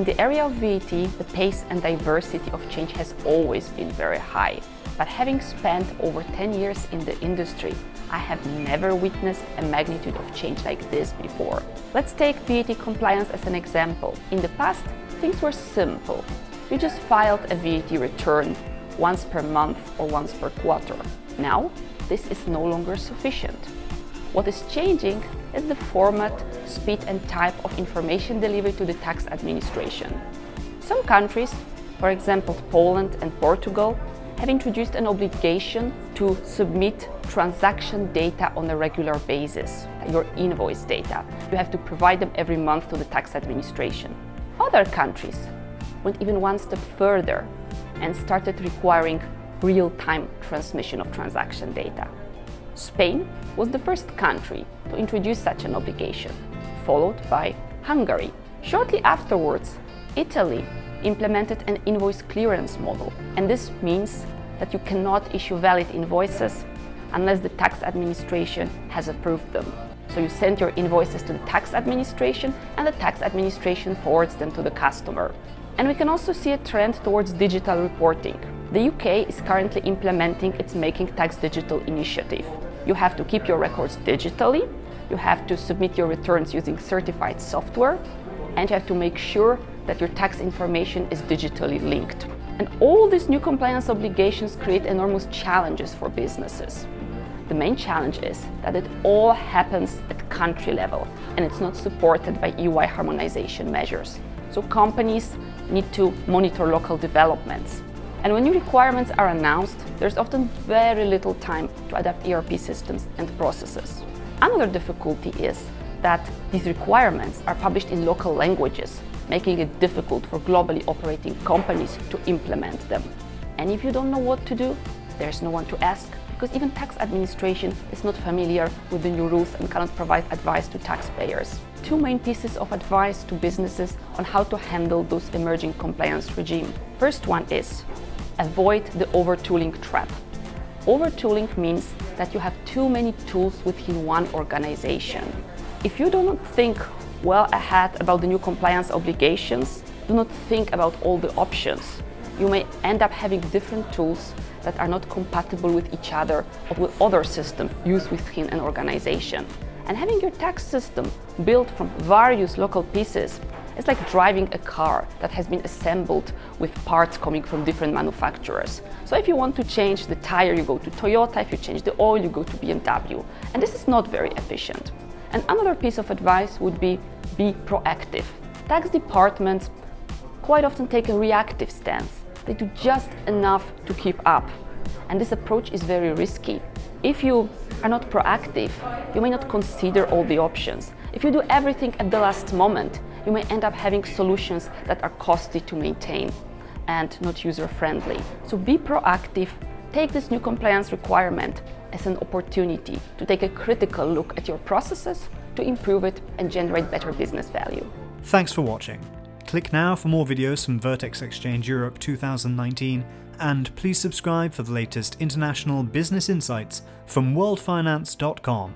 In the area of VAT, the pace and diversity of change has always been very high. But having spent over 10 years in the industry, I have never witnessed a magnitude of change like this before. Let's take VAT compliance as an example. In the past, things were simple. You just filed a VAT return once per month or once per quarter. Now, this is no longer sufficient. What is changing is the format, speed and type of information delivery to the tax administration. Some countries, for example Poland and Portugal, have introduced an obligation to submit transaction data on a regular basis, your invoice data. You have to provide them every month to the tax administration. Other countries went even one step further and started requiring real-time transmission of transaction data. Spain was the first country to introduce such an obligation, followed by Hungary. Shortly afterwards, Italy implemented an invoice clearance model, and this means that you cannot issue valid invoices unless the tax administration has approved them. So you send your invoices to the tax administration and the tax administration forwards them to the customer. And we can also see a trend towards digital reporting. The UK is currently implementing its Making Tax Digital initiative. You have to keep your records digitally, you have to submit your returns using certified software, and you have to make sure that your tax information is digitally linked. And all these new compliance obligations create enormous challenges for businesses. The main challenge is that it all happens at country level and it's not supported by EU harmonization measures. So companies need to monitor local developments. And when new requirements are announced, there's often very little time to adapt ERP systems and processes. Another difficulty is that these requirements are published in local languages, making it difficult for globally operating companies to implement them. And if you don't know what to do, there's no one to ask, because even tax administration is not familiar with the new rules and cannot provide advice to taxpayers. Two main pieces of advice to businesses on how to handle those emerging compliance regime. First one is avoid the over-tooling trap. Over-tooling means that you have too many tools within one organization. If you do not think well ahead about the new compliance obligations, do not think about all the options, you may end up having different tools that are not compatible with each other or with other systems used within an organization. And having your tax system built from various local pieces is like driving a car that has been assembled with parts coming from different manufacturers. So if you want to change the tire, you go to Toyota. If you change the oil, you go to BMW. And this is not very efficient. And another piece of advice would be proactive. Tax departments quite often take a reactive stance. They do just enough to keep up. And this approach is very risky. If you are not proactive, you may not consider all the options. If you do everything at the last moment, you may end up having solutions that are costly to maintain and not user-friendly. So be proactive, take this new compliance requirement as an opportunity to take a critical look at your processes, to improve it and generate better business value. Thanks for watching. Click now for more videos from Vertex Exchange Europe 2019, and please subscribe for the latest international business insights from worldfinance.com.